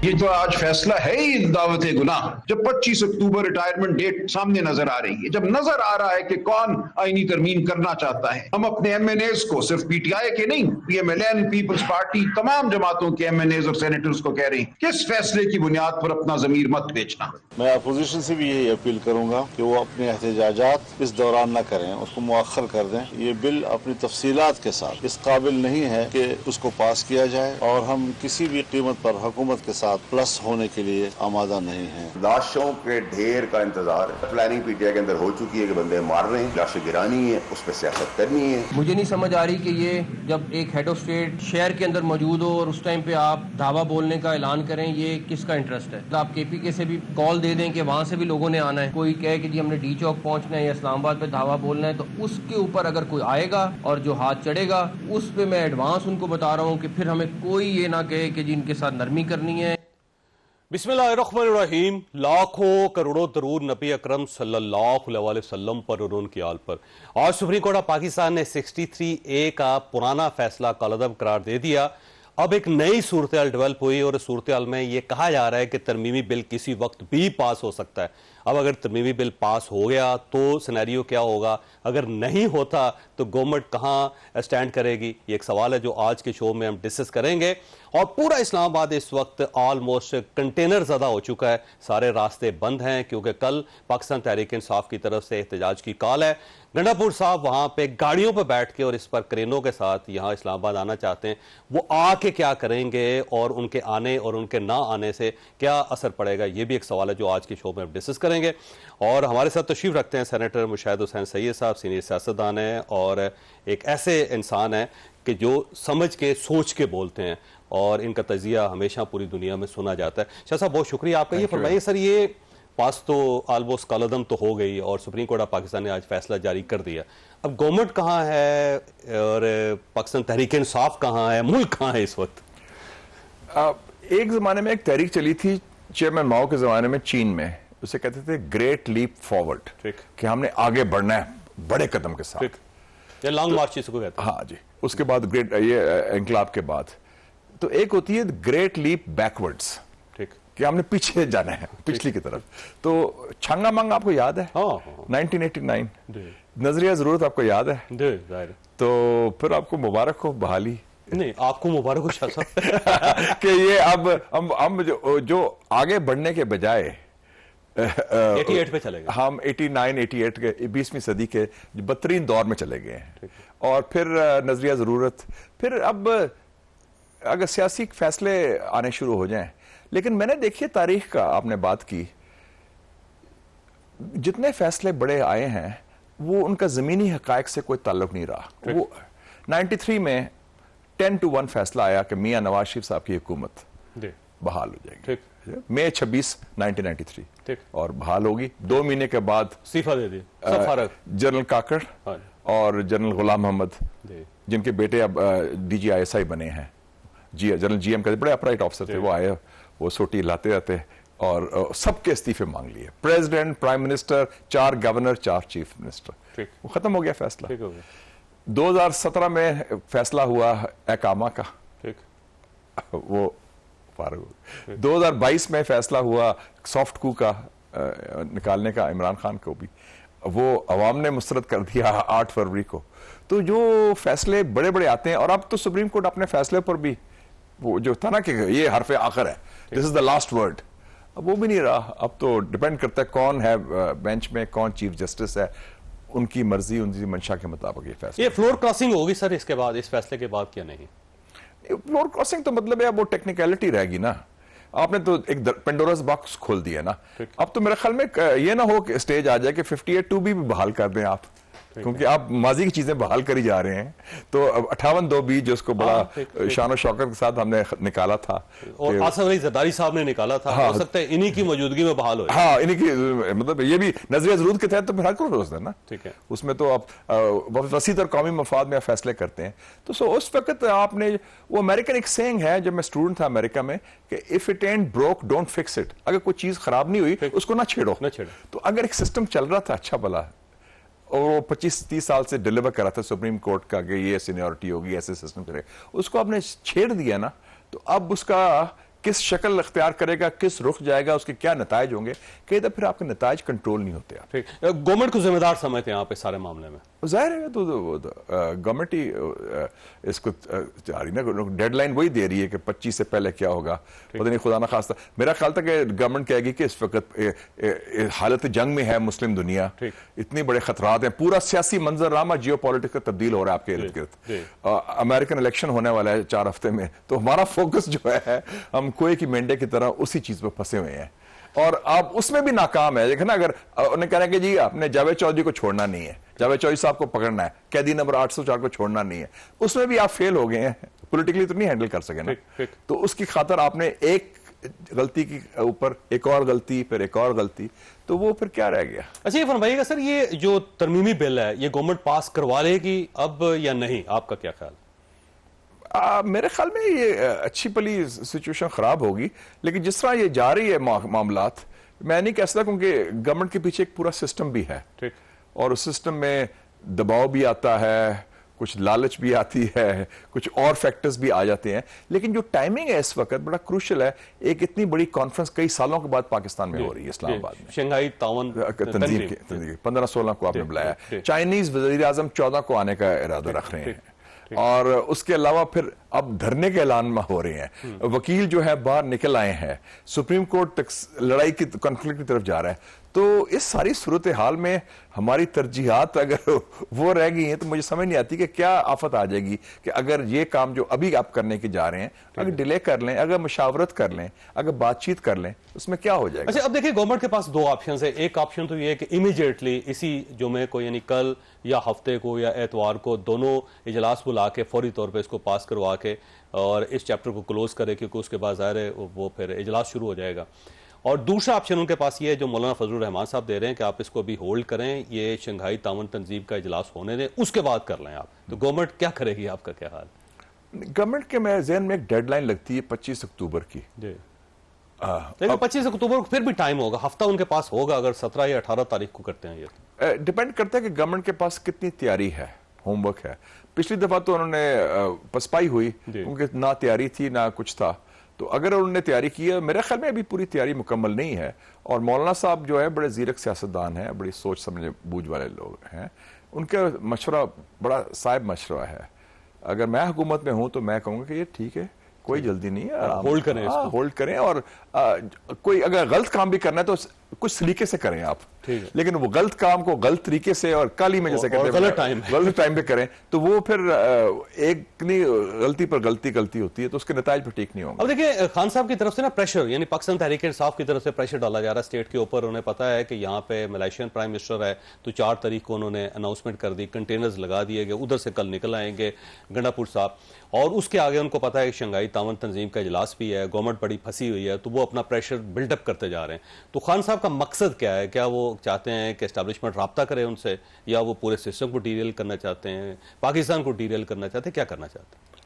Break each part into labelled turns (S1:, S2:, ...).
S1: ये तो आज फैसला है ही दावत गुनाह। जब 25 अक्टूबर रिटायरमेंट डेट सामने नजर आ रही है, जब नजर आ रहा है कि कौन आईनी तरमीम करना चाहता है, हम अपने MNAs को सिर्फ PTI के नहीं, PMLN, पीपल्स पार्टी, तमाम जमातों के MNAs और सेनेटर्स को कह रहे हैं कि इस फैसले की बुनियाद पर अपना जमीर मत बेचना।
S2: मैं अपोजिशन से भी यही अपील करूंगा कि वो अपने एहतजाजात इस दौरान न करें, उसको मुअख्खर कर दें। ये बिल अपनी तफसीलात के साथ इस काबिल नहीं है कि उसको पास किया जाए और हम किसी भी कीमत पर हुकूमत के साथ प्लस होने के लिए आमादा नहीं है।
S3: लाशों के ढेर का इंतजार है। प्लानिंग PTI के अंदर हो चुकी है कि बंदे मार रहे हैं, लाशें गिरानी है, उस पर सियासत करनी है।
S4: मुझे नहीं समझ आ रही कि ये जब एक हेड ऑफ स्टेट शहर के अंदर मौजूद हो और उस टाइम पे आप धावा बोलने का ऐलान करें, ये किसका इंटरेस्ट है? तो आप KPK से भी कॉल दे दें कि वहाँ से भी लोगों ने आना है, कोई कहे कि जी हमने D चौक पहुँचना है या इस्लामाबाद पे धावा बोलना है, तो उसके ऊपर अगर कोई आएगा और जो हाथ चढ़ेगा उस पे मैं एडवांस उनको बता रहा हूँ कि फिर हमें कोई ये ना कहे कि जी इनके साथ नरमी करनी है।
S5: बिस्मिल्लाहिर्रहमानिर्रहीम। लाखों करोड़ों दरूद नबी अकरम सल्लल्लाहु अलैहि वसल्लम पर और उनकी आल पर। आज सुप्रीम कोर्ट ऑफ पाकिस्तान ने 63A का पुराना फैसला कलअदब करार दे दिया। अब एक नई सूरत हाल डेवलप हुई और इस सूरत हाल में यह कहा जा रहा है कि तरमीमी बिल किसी वक्त भी पास हो सकता है। अब अगर तरमीमी बिल पास हो गया तो सिनेरियो क्या होगा, अगर नहीं होता तो गवर्नमेंट कहाँ स्टैंड करेगी, ये एक सवाल है जो आज के शो में हम डिस्कस करेंगे। और पूरा इस्लामाबाद इस वक्त ऑलमोस्ट कंटेनर ज़दा हो चुका है, सारे रास्ते बंद हैं क्योंकि कल पाकिस्तान तहरीक इंसाफ की तरफ से एहतजाज की कॉल है। गंडापुर साहब वहाँ पे गाड़ियों पर बैठ के और इस पर क्रेनों के साथ यहाँ इस्लामाबाद आना चाहते हैं, वो आके क्या करेंगे और उनके आने और उनके ना आने से क्या असर पड़ेगा, ये भी एक सवाल है जो आज के शो में हम डिस्कस करेंगे। और हमारे साथ तशरीफ रखते हैं सेनेटर मुशाहिद हुसैन सैयद साहब, सीनियर सियासतदान हैं और एक ऐसे इंसान हैं कि जो समझ के सोच के बोलते हैं और इनका तजिया हमेशा पूरी दुनिया में सुना जाता है। शाह साहब बहुत शुक्रिया आपका। ये फरमाइए सर, ये पास तो ऑलमोस्ट कलअदम तो हो गई और सुप्रीम कोर्ट ऑफ पाकिस्तान ने आज फैसला जारी कर दिया, अब गवर्नमेंट कहाँ है और पाकिस्तान तहरीक इंसाफ कहाँ है, मुल्क कहाँ है इस वक्त?
S6: एक जमाने में एक तहरीक चली थी चेयरमैन माओ के जमाने में चीन में, उसे कहते थे ग्रेट लीप फॉरवर्ड, कि हमने आगे बढ़ना है बड़े कदम के साथ,
S5: ये लॉन्ग मार्च इसको कहते हैं।
S6: हाँ जी। उसके बाद ग्रेट ये इंकलाब के बाद तो एक होती है ग्रेट लीप बैकवर्ड्स, ठीक, कि हमने पीछे जाना है पिछली की तरफ। तो छंगा मंग आपको याद है? 1989 नजरिया जरूरत आपको याद है? तो फिर आपको मुबारक हो बहाली।
S5: नहीं, आपको मुबारक हो शाह
S6: साहब कि ये अब हम जो आगे बढ़ने के बजाय
S5: 88 पे चले गए,
S6: हम 89 88 के 20वीं सदी के बदतरीन दौर में चले गए हैं। और फिर नजरिया जरूरत, फिर अब अगर सियासी फैसले आने शुरू हो जाएं, लेकिन मैंने देखिए तारीख का आपने बात की, जितने फैसले बड़े आए हैं वो उनका जमीनी हकायक से कोई ताल्लुक नहीं रहा। वो 93 में 10-1 फैसला आया कि मियां नवाज शरीफ साहब की हुकूमत बहाल हो जाएगी, मई 26 1993, और बहाल होगी। 2 महीने के बाद
S5: इस्तीफा दे दिया
S6: जनरल काकड़ और जनरल गुलाम मोहम्मद, जिनके बेटे अब DGISI बने हैं, जनरल GM का बड़े अपराइट ऑफिसर थे, वो आए, वो सोटी लाते रहते और सबके इस्तीफे मांग लिए, president, prime minister, 4 governor, 4 chief minister. वो खत्म हो गया फैसला। 2017 में फैसला हुआ एकामा का, वो फारग हो। 2022 में फैसला हुआ सॉफ्ट कू का निकालने का, इमरान खान को भी वो अवाम ने मुस्तरद कर दिया 8 फरवरी को। तो जो फैसले बड़े बड़े आते हैं, और अब तो सुप्रीम कोर्ट अपने फैसले पर भी वो जो था ना कि ये हरफ आखिर है, this is the last word, अब वो भी नहीं रहा। अब तो डिपेंड करता है कौन है बेंच में, कौन चीफ जस्टिस है, उनकी मर्जी, उनकी मंशा के मुताबिक ये फैसला।
S5: ये फ्लोर क्रॉसिंग होगी सर इसके बाद, इस फैसले के बाद क्या नहीं?
S6: फ्लोर क्रॉसिंग तो मतलब है वो टेक्निकलिटी रहेगी ना, आपने तो एक पेंडोरास बॉक्स खोल दिया ना। अब तो मेरे ख्याल में ये ना हो कि स्टेज आ जाए कि 58(2) भी बहाल कर दें आप, क्योंकि आप माजी की चीजें बहाल करी जा रहे हैं। तो अब 58(2) जो उसको बड़ा शान और शौकत के साथ हमने निकाला था,
S5: और आसफ अली जरदारी साहब ने निकाला था, हो सकता है इन्हीं की मौजूदगी में बहाल हो।
S6: हाँ, इन्हीं की, मतलब ये भी नजरिया जरूरत के तहत तो हर कोई रोज देना, ठीक है, उसमें तो आप वसीत और कौमी मफाद में फैसले करते हैं। तो उस वक्त आपने वो अमेरिकन एक सेइंग है, जब मैं स्टूडेंट था अमेरिका में, कि if it and broke don't fix it, अगर कोई चीज खराब नहीं हुई उसको ना छेड़ो। तो अगर एक सिस्टम चल रहा था अच्छा भला, और वो 25-30 साल से डिलीवर करा था सुप्रीम कोर्ट का कि ये सीनियरिटी होगी, ऐसे सिस्टम चलेगा, उसको आपने छेड़ दिया ना, तो अब उसका किस शक्ल अख्तियार करेगा, किस रुख जाएगा, उसके क्या नताइज होंगे, कई दफा फिर आपके नताइज कंट्रोल नहीं होते।
S5: ठीक, गवर्नमेंट को जिम्मेदार समझते हैं यहाँ पे सारे मामले में?
S6: जाहिर है तो गवर्नमेंट ही इसको जारी ना, डेडलाइन वही दे रही है कि 25 से पहले क्या होगा, पता नहीं, खुदा ना खास्ता। मेरा ख्याल था कि गवर्नमेंट कहेगी कि इस वक्त हालत जंग में है मुस्लिम दुनिया, इतनी बड़े खतरात हैं, पूरा सियासी मंजरनामा जियो पॉलिटिक्स का तब्दील हो रहा है आपके इर्द गिर्द, अमेरिकन इलेक्शन होने वाला है 4 हफ्ते में, तो हमारा फोकस जो है हम कोए की मेंढे की तरह उसी चीज पर फंसे हुए हैं और आप उसमें भी नाकाम है। देखना, अगर उन्हें कह रहे हैं कि जी आपने जावेद चौधरी को छोड़ना नहीं है, जावेद चौधरी साहब को पकड़ना है, कैदी नंबर 804 को छोड़ना नहीं है, उसमें भी आप फेल हो गए हैं, पॉलिटिकली तो नहीं हैंडल कर सके ना। तो उसकी खातर आपने एक गलती की ऊपर एक और गलती, फिर एक और गलती, तो वो फिर क्या रह गया।
S5: अच्छा, ये फरमाइएगा सर, ये जो तरमीमी बिल है ये गवर्नमेंट पास करवा लेगी अब या नहीं, आपका क्या ख्याल?
S6: मेरे ख्याल में ये अच्छी भली सिचुएशन खराब होगी, लेकिन जिस तरह ये जा रही है मामलात, मैं नहीं कह सकता, क्योंकि गवर्नमेंट के पीछे एक पूरा सिस्टम भी है। ठीक। और उस सिस्टम में दबाव भी आता है, कुछ लालच भी आती है, कुछ और फैक्टर्स भी आ जाते हैं, लेकिन जो टाइमिंग है इस वक्त बड़ा क्रूशियल है। एक इतनी बड़ी कॉन्फ्रेंस कई सालों के बाद पाकिस्तान में हो रही है, इस्लामाबाद में,
S5: शंघाई ताउन तंजीम
S6: 15-16 को आपने बुलाया, चाइनीज वज़ीर आज़म 14 को आने का इरादा रख रहे हैं, और उसके अलावा फिर अब धरने के ऐलान हो रहे हैं, वकील जो है बाहर निकल आए हैं, सुप्रीम कोर्ट तक लड़ाई की कॉन्फ्लिक्ट की तरफ जा रहा है। तो इस सारी सूरत हाल में हमारी तरजीहात अगर वो रह गई हैं तो मुझे समझ नहीं आती कि क्या आफत आ जाएगी कि अगर ये काम जो अभी आप करने के जा रहे हैं अगर डिले कर लें, अगर मुशावरत कर लें, अगर बातचीत कर लें, उसमें क्या हो जाएगा।
S5: अच्छा, अब देखिए गवर्नमेंट के पास 2 ऑप्शन है। एक ऑप्शन तो ये है कि इमीडिएटली इसी जुमे को, यानी कल या हफ्ते को या एतवार को, दोनों इजलास बुला के फौरी तौर पर इसको पास करवा के और इस चैप्टर को क्लोज करे, क्योंकि उसके बाद ज़ाहिर है वो फिर इजलास शुरू हो जाएगा। और दूसरा ऑप्शन उनके पास ये है जो मौलाना फजलुर रहमान साहब दे रहे हैं कि आप इसको भी होल्ड करें, ये शंघाई ताउन तंजीम का इजलास होने दें, उसके बाद कर लें आप। तो गवर्नमेंट क्या करेगी, आपका क्या हाल?
S6: गवर्नमेंट के मेरे ज़हन में एक डेडलाइन लगती है 25 अक्टूबर की।
S5: लेकिन 25 अक्टूबर को फिर भी टाइम होगा, हफ्ता उनके पास होगा अगर 17 या 18 तारीख को करते हैं। ये
S6: डिपेंड करता है कि गवर्नमेंट के पास कितनी तैयारी है, होमवर्क है। पिछली दफा तो उन्होंने पसपाई हुई, उनकी ना तैयारी थी ना कुछ था। तो अगर उन्होंने तैयारी की है, मेरे ख्याल में अभी पूरी तैयारी मुकम्मल नहीं है। और मौलाना साहब जो है बड़े जीरक सियासतदान हैं, बड़ी सोच समझ बूझ वाले लोग हैं, उनका मशवरा बड़ा साहिब मशवरा है। अगर मैं हुकूमत में हूं तो मैं कहूंगा कि ये ठीक है, कोई जल्दी नहीं है,
S5: होल्ड करें,
S6: होल्ड करें। और कोई अगर गलत काम भी करना है तो कुछ सलीके से करें आप, लेकिन वो गलत काम को गलत तरीके से और काली में जैसे कहते हैं गलत टाइम पे करें तो वो फिर एक नहीं गलती पर गलती होती है, तो उसके नतीजे पर ठीक नहीं होंगे।
S5: अब देखिए खान साहब की तरफ से ना प्रेशर, यानी पाकिस्तान तहरीक इंसाफ की तरफ से प्रेशर डाला जा रहा है स्टेट के ऊपर। उन्हें पता है कि यहाँ पे मलेशियन प्राइम मिनिस्टर है, तो 4 तारीख को उन्होंने अनाउंसमेंट कर दी, कंटेनर्स लगा दिए गए, उधर से कल निकल आएंगे गंडापुर साहब। और उसके आगे उनको पता है कि शंघाई ताउन तंजीम का इजलास भी है, गवर्नमेंट बड़ी फंसी हुई है, तो वो अपना प्रेशर बिल्डअप करते जा रहे हैं। तो खान साहब का मकसद क्या है? क्या वो चाहते हैं कि एस्टैब्लिशमेंट राब्ता करे उनसे, या वो पूरे सिस्टम को डीरेल करना चाहते हैं, पाकिस्तान को डीरेल करना चाहते हैं, क्या करना चाहते हैं?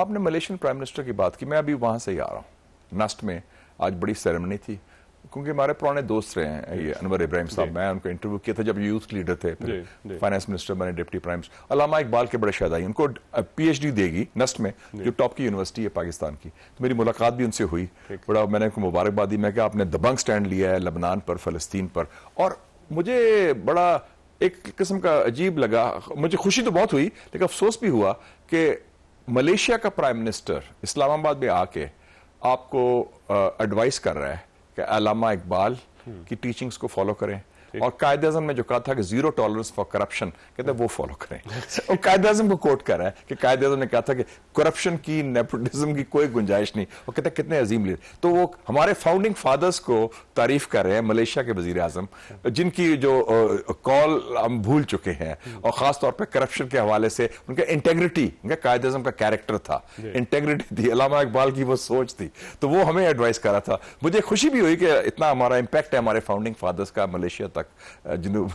S6: आपने मलेशियन प्राइम मिनिस्टर की बात की, मैं अभी वहां से ही आ रहा हूँ। नस्ट में आज बड़ी सेरेमनी थी, क्योंकि हमारे पुराने दोस्त रहे हैं ये अनवर इब्राहिम साहब, मैं उनको इंटरव्यू किया था जब यूथ लीडर थे, फिर फाइनेंस मिनिस्टर बने, डिप्टी प्राइम मिनिस्टर। अल्लामा इकबाल के बड़े शायद आई, उनको PhD देगी नस्ट में, जो टॉप की यूनिवर्सिटी है पाकिस्तान की। तो मेरी मुलाकात भी उनसे हुई, बड़ा मैंने उनको मुबारकबाद दी। मैं क्या आपने दबंग स्टैंड लिया है लबनान पर, फलस्तीन पर, और मुझे बड़ा एक किस्म का अजीब लगा। मुझे खुशी तो बहुत हुई, लेकिन अफसोस भी हुआ कि मलेशिया का प्राइम मिनिस्टर इस्लामाबाद में आके आपको एडवाइस कर रहा है कि अल्लामा इकबाल की टीचिंग्स को फॉलो करें, और कायदे आज़म ने जो कहा था कि 0 टॉलरेंस फॉर करप्शन, कहते हैं वो फॉलो करें। और कायदे आज़म को कोट कर रहा है कि कायदे आज़म ने कहा था कि करप्शन की, नेपोटिज्म की कोई गुंजाइश नहीं। और कहते हैं कितने अजीम लीडर। तो वो हमारे फाउंडिंग फादर्स को तारीफ कर रहे हैं, मलेशिया के वजीर आज़म, जिनकी जो कॉल हम भूल चुके हैं, और खासतौर पर करप्शन के हवाले से उनका इंटेग्रिटी, उनका कायदे आज़म का कैरेक्टर था, इंटेग्रिटी थी, अल्लामा इकबाल की वो सोच थी, तो वो हमें एडवाइस कर रहा था। मुझे खुशी भी हुई कि इतना हमारा इंपैक्ट है हमारे फाउंडिंग फादर्स का मलेशिया तक, जनूब,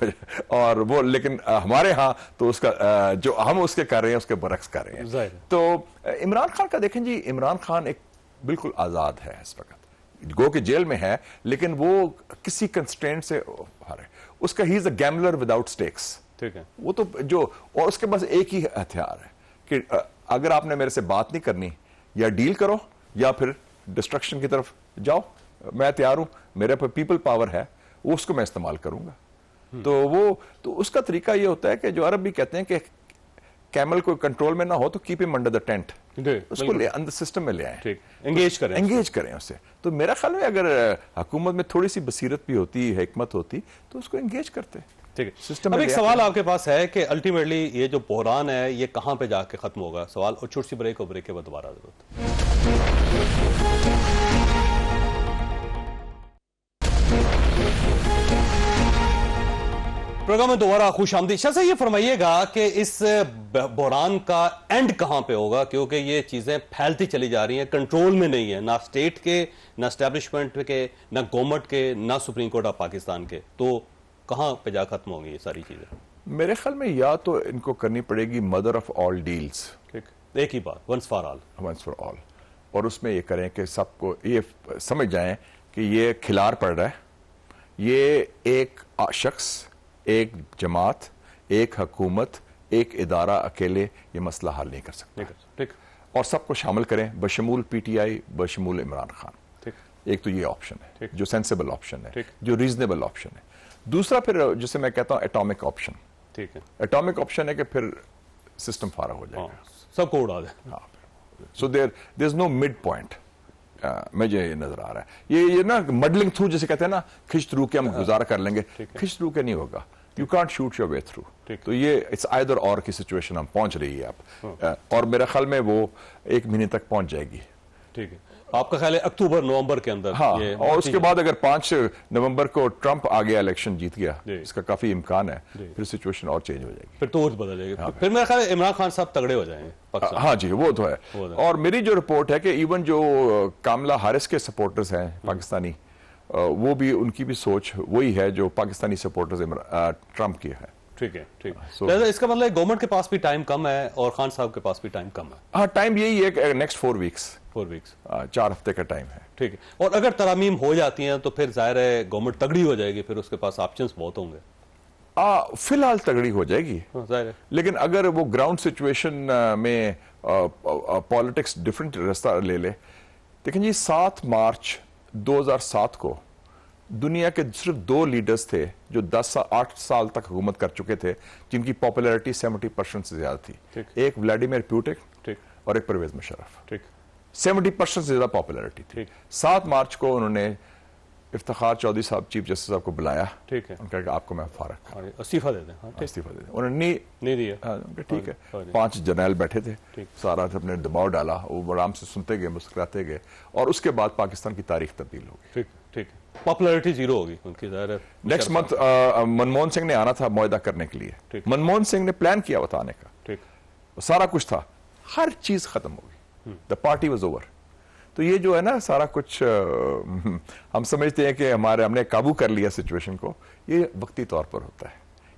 S6: और वो, लेकिन हमारे यहाँ तो उसका जो हम उसके कर रहे हैं उसके बरक्स कर रहे हैं। तो इमरान खान का देखें जी, इमरान खान एक बिल्कुल आजाद है इस वक्त, गो के जेल में है, लेकिन वो किसी कंस्ट्रेंट से हारे। उसका he is a gambler without stakes, ठीक है, वो तो जो, और उसके पास एक ही हथियार है कि अगर आपने मेरे से बात नहीं करनी, या डील करो या फिर डिस्ट्रक्शन की तरफ जाओ, मैं तैयार हूं, मेरे पर पीपल पावर है, उसको मैं इस्तेमाल करूंगा। तो उसका तरीका ये होता है कि जो अरब भी कहते हैं कि कैमल को कंट्रोल में ना हो तो keep him under the tent, उसको ले अंदर सिस्टम में ले आए, एंगेज करें उससे। तो मेरा ख्याल में अगर हुकूमत में थोड़ी सी बसीरत भी होती, हिकमत होती, तो उसको एंगेज करते।
S5: ठीक है, अब एक सवाल आपके पास है कि अल्टीमेटली ये जो बहरान है ये कहां पे जाके खत्म होगा? सवाल, और छोटी सी ब्रेक के बाद दोबारा जरूरत। प्रोग्राम में दोबारा खुशामदीद। शाह साहब, ये फरमाइएगा कि इस बहरान का एंड कहां पे होगा, क्योंकि ये चीजें फैलती चली जा रही हैं, कंट्रोल में नहीं है, ना स्टेट के, ना एस्टेब्लिशमेंट के, ना गवर्नमेंट के, ना सुप्रीम कोर्ट ऑफ पाकिस्तान के। तो कहां पे जा खत्म होंगी ये सारी चीजें?
S6: मेरे ख्याल में या तो इनको करनी पड़ेगी मदर ऑफ ऑल डील्स,
S5: ठीक, एक ही बात, once for all,
S6: once for all, और उसमें ये करें कि सबको ये समझ जाएं कि ये खिलार पड़ रहा है, ये एक शख्स, एक जमात, एक हुकूमत, एक इदारा अकेले ये मसला हल नहीं कर सकता।
S5: ठीक,
S6: और सबको शामिल करें, बशमूल पीटीआई, बशमूल इमरान खान।
S5: ठीक,
S6: एक तो ये ऑप्शन है जो सेंसिबल ऑप्शन है,
S5: ठीक,
S6: जो रीजनेबल ऑप्शन है। दूसरा फिर जिसे मैं कहता हूं एटॉमिक ऑप्शन।
S5: ठीक है,
S6: एटॉमिक ऑप्शन है कि फिर सिस्टम फारा हो जाएगा,
S5: सबको उड़ा दे।
S6: So there is no midpoint. मुझे ये नजर आ रहा है, ये ना मडलिंग थ्रू जिसे कहते हैं ना, खिंच थ्रू के हम गुजारा कर लेंगे, खिंच थ्रू के नहीं होगा, you can't shoot your way through. तो ये इट्स आइदर और की सिचुएशन हम पहुंच रही है अब, और मेरे ख्याल में वो 1 महीने तक पहुंच जाएगी।
S5: ठीक है, आपका ख्याल है अक्टूबर नवंबर के अंदर?
S6: हाँ, और उसके बाद अगर 5 नवंबर को ट्रंप आ गया, इलेक्शन जीत गया, इसका काफी इम्कान है, फिर सिचुएशन और चेंज हो जाएगी,
S5: फिर तो बदल जाएगी। फिर मेरा ख्याल है इमरान खान साहब तगड़े हो जाएंगे।
S6: हाँ जी, वो तो है। और मेरी जो रिपोर्ट है कि इवन जो कामला हारिस के सपोर्टर्स हैं पाकिस्तानी, वो भी, उनकी भी सोच वही है जो पाकिस्तानी सपोर्टर्स ट्रंप की है।
S5: ठीक है, ठीक है। इसका मतलब गवर्नमेंट के पास भी टाइम कम है और खान साहब के पास भी टाइम कम है।
S6: हाँ, टाइम यही है कि नेक्स्ट 4 वीक्स, 4 हफ्ते का टाइम है।
S5: ठीक है, और अगर तरमीम हो जाती हैं तो फिर जाहिर है गवर्नमेंट तगड़ी हो जाएगी, फिर उसके पास ऑप्शंस बहुत होंगे।
S6: फिलहाल तगड़ी हो जाएगी,
S5: जाहिर है,
S6: लेकिन अगर वो ग्राउंड सिचुएशन में पॉलिटिक्स डिफरेंट रास्ता ले ले। देखें जी, 7 मार्च 2007 को दुनिया के सिर्फ 2 लीडर्स थे जो 8 साल तक हुकूमत कर चुके थे, जिनकी पॉपुलैरिटी 70% से ज्यादा थी। एक व्लादिमीर पुतिन और एक परवेज मुशर्रफ। 70% से ज्यादा पॉपुलैरिटी थी। 7 मार्च को उन्होंने इफ्तिखार चौधरी साहब, चीफ जस्टिस साहब को बुलाया।
S5: ठीक है,
S6: उनका आपको मैं फारग
S5: इस्तीफा दे दें।
S6: इस्तीफा दे दें, उन्होंने
S5: नहीं दिया।
S6: ठीक है, 5 जर्नैल बैठे थे, सारा अपने दबाव डाला, वो आराम से सुनते गए, मुस्कुराते गए, और उसके बाद पाकिस्तान की तारीख तब्दील हो गई।
S5: ठीक, पॉपुलैरिटी जीरो होगी उनकी।
S6: नेक्स्ट मंथ मनमोहन सिंह ने आना था मुआहदा करने के लिए, मनमोहन सिंह ने प्लान किया बताने का,
S5: ठीक,
S6: सारा कुछ था, हर चीज खत्म हो गई, द पार्टी वाज ओवर। तो ये जो है ना सारा कुछ, हम समझते हैं कि हमने काबू कर लिया सिचुएशन को, ये वक्ती तौर पर होता है,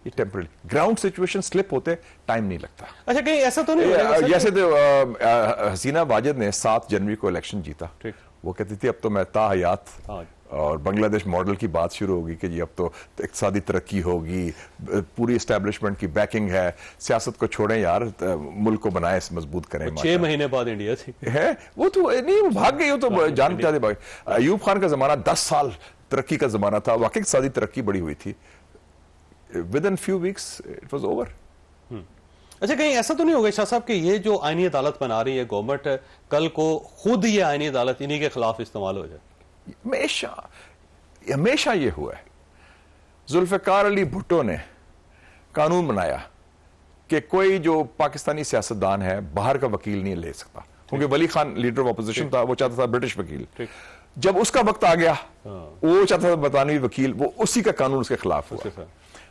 S6: ये टेम्पररी। ग्राउंड सिचुएशन स्लिप होते टाइम नहीं लगता।
S5: अच्छा, कहीं ऐसा तो नहीं
S6: जैसे तो हसीना वाजिद ने 7 जनवरी को इलेक्शन जीता, वो कहती थी अब तो मैं ताहयात, और बांग्लादेश मॉडल की बात शुरू होगी कि जी अब तो इक़्तिसादी तरक्की होगी, पूरी एस्टेब्लिशमेंट की बैकिंग है, सियासत को छोड़ें यार, मुल्क को बनाए, मजबूत करें।
S5: 6 महीने बाद इंडिया थी
S6: है, वो तो नहीं, वो भाग गई, वो तो जान जाते भाग। अयूब खान का जमाना 10 साल तरक्की का जमाना था, वाकई इक़्तिसादी तरक्की बड़ी हुई थी, with in few weeks it was over.
S5: अच्छा, कहीं ऐसा तो नहीं होगा शाह साहब कि ये जो आईनी अदालत बना रही है गवर्नमेंट, कल को खुद ये आईनी अदालत इन्हीं के खिलाफ इस्तेमाल हो जाए?
S6: हमेशा ये हुआ है। जुल्फिकार अली भुट्टो ने कानून बनाया कि कोई जो पाकिस्तानी सियासतदान है बाहर का वकील नहीं ले सकता, क्योंकि वली खान लीडर ऑफ अपोजिशन था, वो चाहता था ब्रिटिश वकील। जब उसका वक्त आ गया, वो चाहता था बरतानवी वकील, वो उसी का कानून उसके खिलाफ हुआ।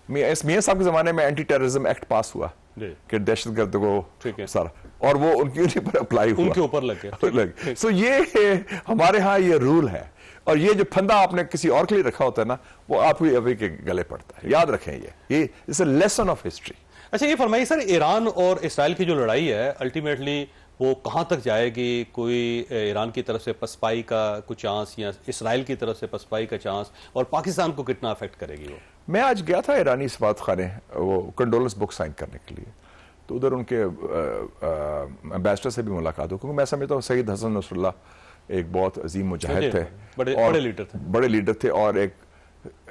S6: मियां साहब के जमाने में एंटी टेररिज्म एक्ट पास हुआ कि दहशतगर्द को सारा, और वो उनके ऊपर अप्लाई हुआ,
S5: उनके ऊपर लग गया।
S6: सो ये हमारे यहाँ ये रूल है, और ये जो फंदा आपने किसी और के लिए रखा होता है ना, वो आपको अभी के गले पड़ता है। याद रखें, ये it's a lesson of history.
S5: अच्छा, ये फरमाइए सर, ईरान और इसराइल की जो लड़ाई है अल्टीमेटली वो कहां तक जाएगी? कोई ईरान की तरफ से पसपाई का कुछ चांस, या इसराइल की तरफ से पसपाई का चांस, और पाकिस्तान को कितना अफेक्ट करेगी वो? मैं
S6: आज गया था ईरानी सफारत खाने, वो कंडोलेंस बुक साइन करने के लिए, तो उधर उनके एम्बेसडर से भी मुलाकात हो, क्योंकि मैं समझता हूँ सईद हसन नसरुल्लाह एक बहुत अजीम मुजाहिद थे,
S5: बड़े लीडर थे,
S6: बड़े लीडर थे, और एक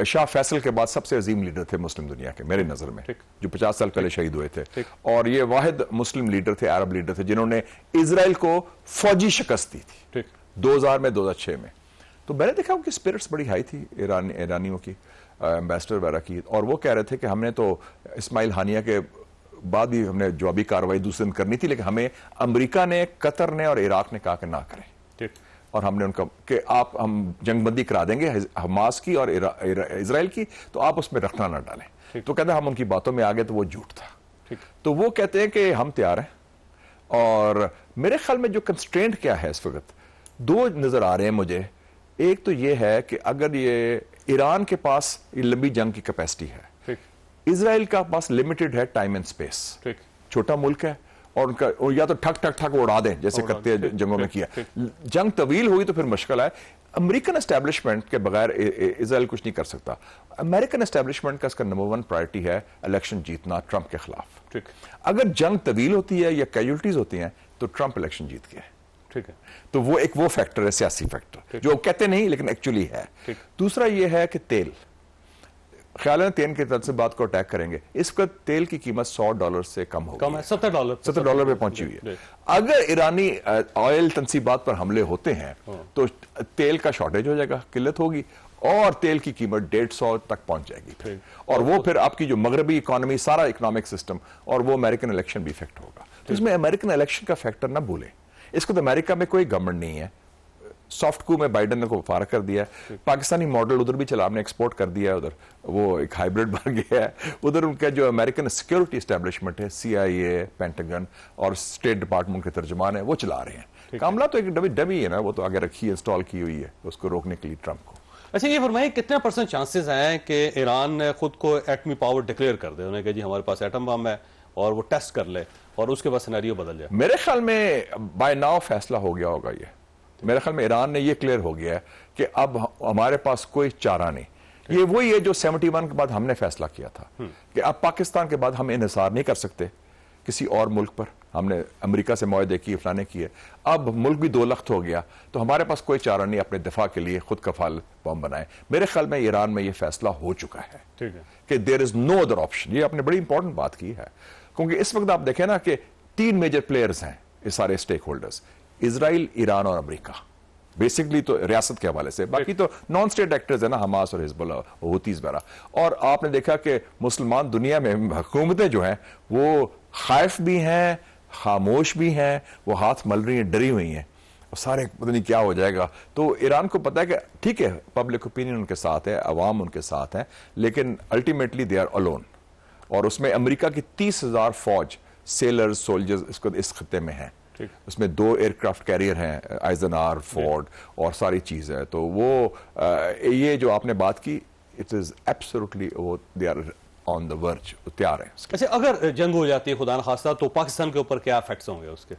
S6: शाह फैसल के बाद सबसे अजीम लीडर थे मुस्लिम दुनिया के मेरे नजर में, जो 50 साल पहले शहीद हुए थे। और ये वाहिद मुस्लिम लीडर थे, अरब लीडर थे, जिन्होंने इजराइल को फौजी शिकस्त दी थी 2000 में, 2006 में। तो मैंने देखा उनकी स्पिरिट्स बड़ी हाई थी ईरानियों की, एम्बेसडर वगैरह की, और वो कह रहे थे कि हमने तो इस्माइल हानिया के बाद भी हमने जवाबी कार्रवाई दूसरे दिन करनी थी, लेकिन हमें अमेरिका ने, कतर ने और इराक ने कहा कि ना करें, और हमने उनका कि हम जंगबंदी करा देंगे हमास की और इजराइल की, तो आप उसमें रखना ना डालें। तो कहते हम उनकी बातों में आ गए, तो वो झूठ था। तो वो कहते हैं कि हम तैयार हैं, और मेरे ख्याल में जो कंस्ट्रेंट क्या है इस वक्त, दो नजर आ रहे हैं मुझे। एक तो ये है कि अगर ये ईरान के पास लंबी जंग की कैपेसिटी है, इजराइल का पास लिमिटेड है टाइम एंड स्पेस, छोटा मुल्क है, और उनका या तो ठक ठक ठक उड़ा दें जैसे करते हैं जंगों में किया, जंग तवील हुई तो फिर मुश्किल है। अमेरिकन एस्टेब्लिशमेंट के बगैर इजराइल कुछ नहीं कर सकता। अमेरिकन एस्टेब्लिशमेंट का इसका नंबर 1 प्रायोरिटी है इलेक्शन जीतना ट्रंप के खिलाफ। अगर जंग तवील होती है या कैजुअल्टीज होती हैं तो ट्रंप इलेक्शन जीत गया। ठीक है, तो वो फैक्टर है, सियासी फैक्टर, जो कहते नहीं लेकिन एक्चुअली है। दूसरा ये है कि तेल, ख्याल है तेल की तरफ से बात को अटैक करेंगे, इस वक्त तेल की कीमत $100 से कम हो गई है, $70 पे पहुंची हुई है। अगर ईरानी ऑयल तनसीबात पर हमले होते हैं तो तेल का शॉर्टेज हो जाएगा, किल्लत होगी, और तेल की कीमत 150 तक पहुंच जाएगी, और वो फिर आपकी जो मगरबी इकोनॉमी, सारा इकोनॉमिक सिस्टम, और वो अमेरिकन इलेक्शन भी इफेक्ट होगा। तो इसमें अमेरिकन इलेक्शन का फैक्टर ना भूलें। इसको तो अमेरिका में कोई गवर्नमेंट नहीं है, सॉफ्ट कू में बाइडन ने को फारग कर दिया है, पाकिस्तानी मॉडल उधर भी चला, आपने एक्सपोर्ट कर दिया है उधर, वो एक हाइब्रिड बन गया है उधर। उनका जो अमेरिकन सिक्योरिटी एस्टेब्लिशमेंट है, CIA, पेंटागन और स्टेट डिपार्टमेंट के तर्जुमान है, वो चला रहे हैं। कामला तो एक डमी है ना, वो तो आगे रखी है, इंस्टॉल की हुई है उसको रोकने के लिए ट्रंप को।
S5: अच्छा, ये फरमाइए कितने % चांसेस हैं कि ईरान खुद को एटमी पावर डिक्लेयर कर दे, उन्हें कहा जी हमारे पास एटम बम है, और वो टेस्ट कर ले और उसके बाद सिनेरियो बदल जाए?
S6: मेरे ख्याल में बाय नाउ फैसला हो गया होगा ये। मेरे ख्याल में ईरान ने ये क्लियर हो गया है कि अब हमारे पास कोई चारा नहीं। ये वही है जो 71 के बाद हमने फैसला किया था कि अब पाकिस्तान के बाद हम इन्हिसार नहीं कर सकते किसी और मुल्क पर। हमने अमेरिका से मुआहदे किए, फलाने किए, अब मुल्क भी 2 लख्त हो गया, तो हमारे पास कोई चारा नहीं अपने दिफा के लिए खुद कफाल बम बनाए। मेरे ख्याल में ईरान में ये फैसला हो चुका है कि there is no other option. ये आपने बड़ी इंपॉर्टेंट बात की है, क्योंकि इस वक्त आप देखें ना कि 3 मेजर प्लेयर्स हैं ये सारे स्टेक होल्डर्स, इजराइल, ईरान और अमेरिका, बेसिकली तो रियासत के हवाले से, बाकी तो नॉन स्टेट एक्टर्स है ना, हमास और हिजबुल्लाह, हुतीज वगैरह। और आपने देखा कि मुसलमान दुनिया में हुकूमतें जो हैं वो खौफ भी हैं, खामोश भी हैं, वो हाथ मल रही हैं, डरी हुई हैं, और सारे पता नहीं क्या हो जाएगा। तो ईरान को पता है कि ठीक है पब्लिक ओपिनियन उनके साथ है, अवाम उनके साथ है, लेकिन अल्टीमेटली दे आर अलोन। और उसमें अमेरिका की 30,000 फौज, सेलर्स, सोल्जर्स इस खत्ते में हैं, उसमें 2 एयरक्राफ्ट कैरियर हैं, आइजनआर, फोर्ड, और सारी चीज है। तो वो ये जो आपने बात की, इट इज एब्सोल्युटली, वो they are on the verge, तैयार है।
S5: अच्छा, अगर जंग हो जाती है खुदा न खास्ता, तो पाकिस्तान के ऊपर क्या इफेक्ट्स होंगे उसके?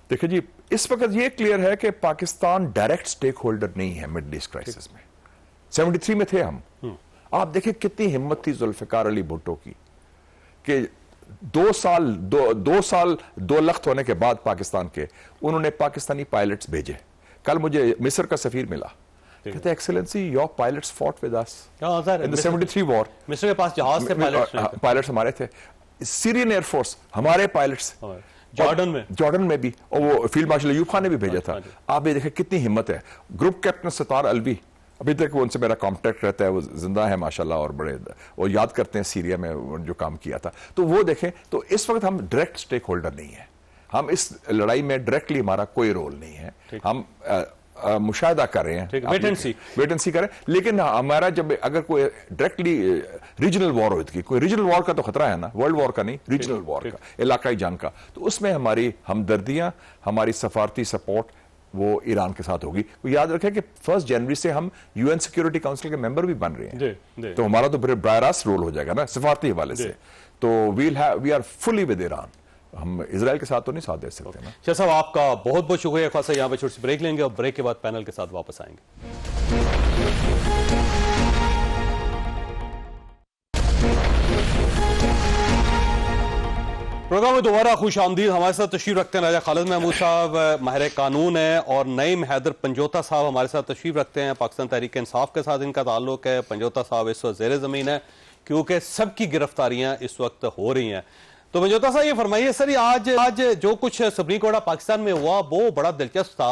S6: देखिए जी, इस वक्त ये क्लियर है कि पाकिस्तान डायरेक्ट स्टेक होल्डर नहीं है मिडल ईस्ट क्राइसिस में। 73 में थे हम। आप देखिए कितनी हिम्मत थी जुल्फिकार अली भुट्टो की कि 2 साल 2 लख्त होने के बाद पाकिस्तान के, उन्होंने पाकिस्तानी पायलट्स भेजे। कल मुझे मिस्र का सफीर मिला, कहते excellency your pilots fought with us in the 73 war.
S5: मिस्र के पास जहाज थे,
S6: पायलट्स हमारे थे। सीरियन एयरफोर्स हमारे पायलट्स, जॉर्डन में भी, और वो फील्ड मार्शल अयूब खान ने भी भेजा था। आप ये देखें कितनी हिम्मत है। ग्रुप कैप्टन सतार अलवी, अभी तक वो उनसे मेरा कॉन्टेक्ट रहता है, वो जिंदा है माशाल्लाह, और बड़े वो याद करते हैं सीरिया में जो काम किया था। तो वो देखें, तो इस वक्त हम डायरेक्ट स्टेक होल्डर नहीं है, हम इस लड़ाई में डायरेक्टली हमारा कोई रोल नहीं है, हम मुशाहिदा कर रहे हैं, वेट एंड सी करें। लेकिन हमारा जब अगर कोई डायरेक्टली रीजनल वॉर होती, कोई रीजनल वॉर का तो खतरा है ना, वर्ल्ड वॉर का नहीं, रीजनल वॉर का, इलाकाई जंग का, तो उसमें हमारी हमदर्दियां, हमारी सफारती सपोर्ट वो ईरान के साथ होगी। तो याद रखें कि 1 जनवरी से हम UN सिक्योरिटी काउंसिल के मेंबर भी बन रहे हैं, तो हमारा तो फिर बराह रास्त रोल हो जाएगा ना सफारती हवाले से। तो we are fully with Iran, हम इजराइल के साथ तो नहीं साथ दे सकते ना।
S5: शाह साहब, आपका बहुत बहुत शुक्रिया। खासा यहाँ पे छोटी सी ब्रेक लेंगे और ब्रेक के बाद पैनल के साथ वापस आएंगे। प्रोग्राम में दोबारा खुश आमदीद। हमारे साथ तशरीफ रखते हैं राजा खालिद महमूद साहब, माहिर कानून है, और नईम हैदर पंजोता साहब हमारे साथ तशरीफ रखते हैं। पाकिस्तान तहरीक इंसाफ के साथ इनका ताल्लुक है। पंजोता साहब इस वक्त ज़ेरे ज़मीन है क्योंकि सबकी गिरफ्तारियां इस वक्त हो रही हैं। तो पंजोता साहब ये फरमाइए सर, आज जो कुछ सुप्रीम कोर्ट ऑफ पाकिस्तान में हुआ वो बड़ा दिलचस्प था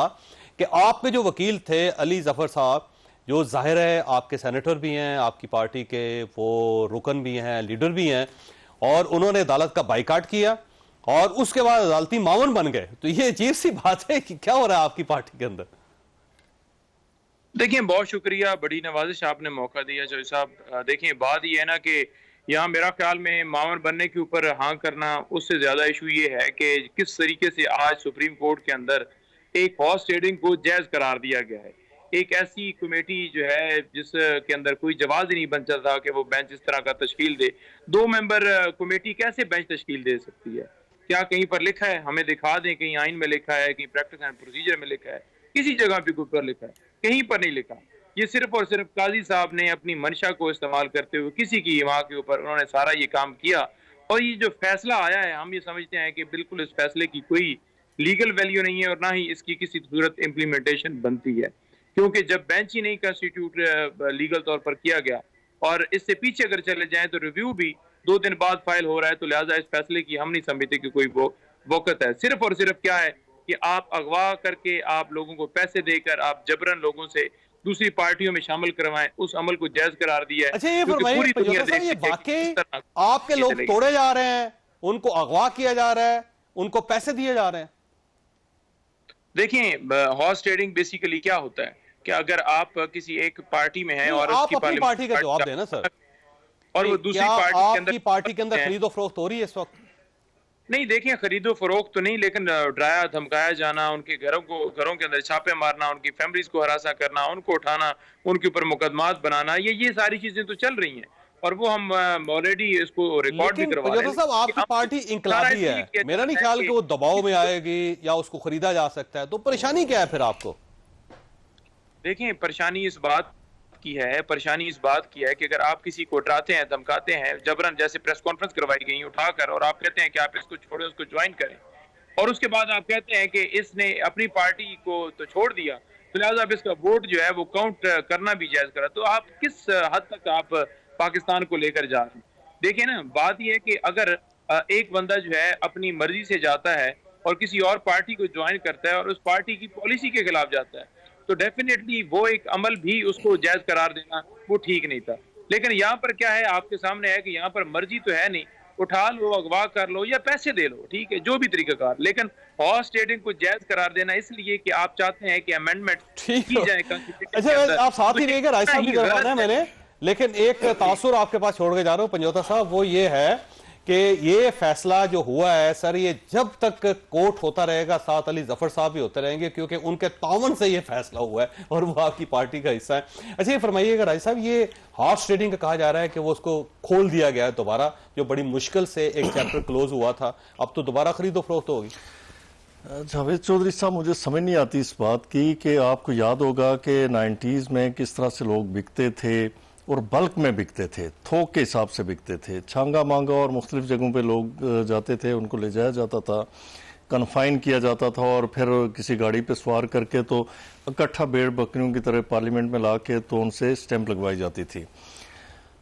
S5: कि आपके जो वकील थे अली जफर साहब, जो जाहिर है आपके सेनेटर भी हैं, आपकी पार्टी के वो रुकन भी हैं, लीडर भी हैं, और उन्होंने अदालत का बाइकाट किया और उसके बाद अदालती मामून बन गए। तो ये अजीब सी बात है कि क्या हो रहा है आपकी पार्टी के अंदर?
S7: देखिए, बहुत शुक्रिया, बड़ी नवाजिश आपने मौका दिया जो साहब। देखिए, बात ये है ना कि यहाँ मेरा ख्याल में मामून बनने के ऊपर हाँ करना, उससे ज्यादा इशू ये है कि किस तरीके से आज सुप्रीम कोर्ट के अंदर एक हॉर्स ट्रेडिंग को जायज करार दिया गया है। एक ऐसी कमेटी जो है जिसके अंदर कोई जवाब ही नहीं बनता था कि वो बेंच इस तरह का तश्कील दे। 2 मेंबर कमेटी कैसे बेंच तश्कील दे सकती है? क्या कहीं पर लिखा है? हमें दिखा दें, कहीं आइन में लिखा है, कहीं प्रैक्टिस एंड प्रोसीजर में लिखा है, किसी जगह पे ऊपर लिखा है, कहीं पर नहीं लिखा। ये सिर्फ और सिर्फ काजी साहब ने अपनी मंशा को इस्तेमाल करते हुए किसी की हिमा के ऊपर उन्होंने सारा ये काम किया, और ये जो फैसला आया है हम ये समझते हैं कि बिल्कुल इस फैसले की कोई लीगल वैल्यू नहीं है और ना ही इसकी किसी सूरत इम्प्लीमेंटेशन बनती है, क्योंकि जब बेंच ही नहीं कंस्टिट्यूट लीगल तौर पर किया गया और इससे पीछे अगर चले जाएं तो रिव्यू भी 2 दिन बाद फाइल हो रहा है, तो लिहाजा इस फैसले की हम नहीं समझते कि कोई वक़्त है। सिर्फ और सिर्फ क्या है कि आप अगवा करके, आप लोगों को पैसे देकर, आप जबरन लोगों से दूसरी पार्टियों में शामिल करवाएं, उस अमल को जायज करार दिया है।
S5: अच्छा, ये फरमाइए ये वाकई आपके लोग तोड़े जा रहे हैं, उनको अगवा किया जा रहा है, उनको पैसे दिए जा रहे हैं?
S7: देखिए, हॉर्स ट्रेडिंग बेसिकली क्या होता है कि अगर आप किसी एक पार्टी में हैं और
S5: आप अपनी पार्टी का जवाब देना सर,
S7: और वो दूसरी पार्टी के अंदर
S5: खरीदो फरोख्त हो रही है इस वक्त?
S7: नहीं, देखिए, खरीदो फरोख्त तो नहीं, लेकिन डराया धमकाया जाना, उनके घरों के अंदर छापे मारना, उनकी फैमिलीज को हरासा करना, उनको उठाना, उनके ऊपर मुकदमात बनाना, ये सारी चीजें तो चल रही हैं और वो हम ऑलरेडी इसको रिकॉर्ड भी करवा रहे हैं।
S5: साहब, आपकी पार्टी इंकलाबी है, मेरा नहीं ख्याल कि वो दबाव में आएगी या उसको खरीदा जा सकता है, तो परेशानी क्या है फिर आपको?
S7: देखिए, परेशानी इस बात की है कि अगर आप किसी को डराते हैं, धमकाते हैं, जबरन, जैसे प्रेस कॉन्फ्रेंस करवाई गई उठाकर, और आप कहते हैं कि आप इसको छोड़ें, उसको ज्वाइन करें, और उसके बाद आप कहते हैं कि इसने अपनी पार्टी को तो छोड़ दिया, तो लिहाजा आप इसका वोट जो है वो काउंट करना भी जायज करा, तो आप किस हद तक आप पाकिस्तान को लेकर जा रहे हैं? देखिए ना, बात यह है कि अगर एक बंदा जो है अपनी मर्जी से जाता है और किसी और पार्टी को ज्वाइन करता है और उस पार्टी की पॉलिसी के खिलाफ जाता है, तो डेफिनेटली वो एक अमल भी उसको जायज करार देना वो ठीक नहीं था। लेकिन यहाँ पर क्या है, आपके सामने है कि यहाँ पर मर्जी तो है नहीं, उठा लो, अगवा कर लो या पैसे दे लो, ठीक है, जो भी तरीकाकार, लेकिन हॉर्स ट्रेडिंग को जायज करार देना इसलिए कि आप चाहते हैं कि अमेंडमेंट की जाए।
S5: अच्छा, आप साथ ही रहेगा, राय साहब भी करवाना है मैंने, लेकिन एक तासुर आपके पास छोड़ के जा रहा हूं पंजोता साहब, वो ये है कि ये फैसला जो हुआ है सर, ये जब तक कोर्ट होता रहेगा साथ अली जफर साहब भी होते रहेंगे, क्योंकि उनके तावन से ये फैसला हुआ है और वो आपकी पार्टी का हिस्सा है। अच्छा, ये फरमाइएगा राज साहब, ये हॉर्स ट्रेडिंग का कहा जा रहा है कि वो उसको खोल दिया गया है दोबारा, जो बड़ी मुश्किल से एक चैप्टर क्लोज हुआ था, अब तो दोबारा खरीदो फरोख्त होगी।
S8: जावेद चौधरी साहब, मुझे समझ नहीं आती इस बात की कि आपको याद होगा कि 90s में किस तरह से लोग बिकते थे और बल्क में बिकते थे, थोक के हिसाब से बिकते थे, छांगा मांगा और मुख्तलिफ जगहों पे लोग जाते थे, उनको ले जाया जाता था, कन्फाइन किया जाता था और फिर किसी गाड़ी पे सवार करके तो इकट्ठा भेड़ बकरियों की तरह पार्लियामेंट में ला के तो उनसे स्टैंप लगवाई जाती थी।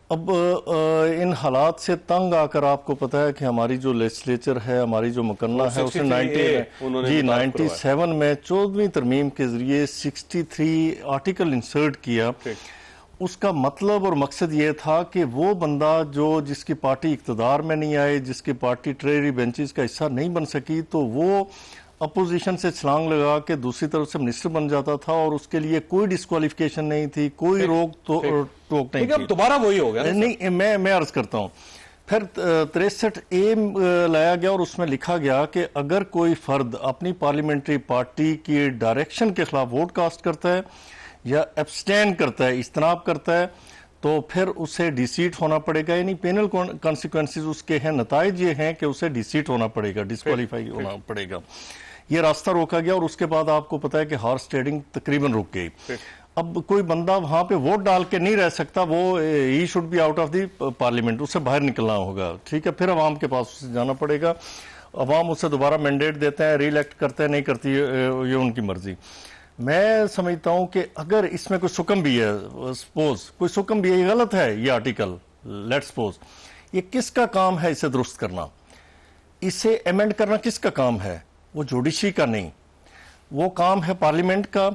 S8: अब इन हालात से तंग आकर आपको पता है कि हमारी जो लेजिस्लेचर है, हमारी जो मुकन्ना है, उसने 97 में 14वीं तरमीम के जरिए 63 आर्टिकल इंसर्ट किया। उसका मतलब और मकसद ये था कि वो बंदा जिसकी पार्टी इक्तदार में नहीं आए, जिसकी पार्टी ट्रेजरी बेंचेस का हिस्सा नहीं बन सकी, तो वो अपोजिशन से छलांग लगा के दूसरी तरफ से मिनिस्टर बन जाता था और उसके लिए कोई डिस्क्वालिफिकेशन नहीं थी, कोई रोक टोक नहीं थी।
S5: दोबारा वही हो गया
S8: नहीं, मैं अर्ज करता हूँ। फिर 63A लाया गया और उसमें लिखा गया कि अगर कोई फर्द अपनी पार्लियामेंट्री पार्टी की डायरेक्शन के खिलाफ वोट कास्ट करता है या एब्सटेन करता है, इज्तनाब करता है, तो फिर उसे डिसीट होना पड़ेगा, यानी पेनल कॉन्सिक्वेंसेस उसके हैं, नताइज ये हैं कि उसे डिसीट होना पड़ेगा, डिस्क्वालीफाई होना पड़ेगा। ये रास्ता रोका गया और उसके बाद आपको पता है कि हॉर्स ट्रेडिंग तकरीबन रुक गई। अब कोई बंदा वहां पे वोट डाल के नहीं रह सकता, वो he should be out of the parliament, उससे बाहर निकलना होगा, ठीक है। फिर अवाम के पास उसे जाना पड़ेगा, अवाम उसे दोबारा मैंडेट देते हैं, रीइलेक्ट करते हैं, नहीं करती, ये उनकी मर्जी। मैं समझता हूं कि अगर इसमें कोई सुकम भी है, सपोज कोई सुकम भी है, ये गलत है ये आर्टिकल, लेट्स सपोज, ये किसका काम है इसे दुरुस्त करना, इसे अमेंड करना किसका काम है? वो जुडिशरी का नहीं, वो काम है पार्लियामेंट का।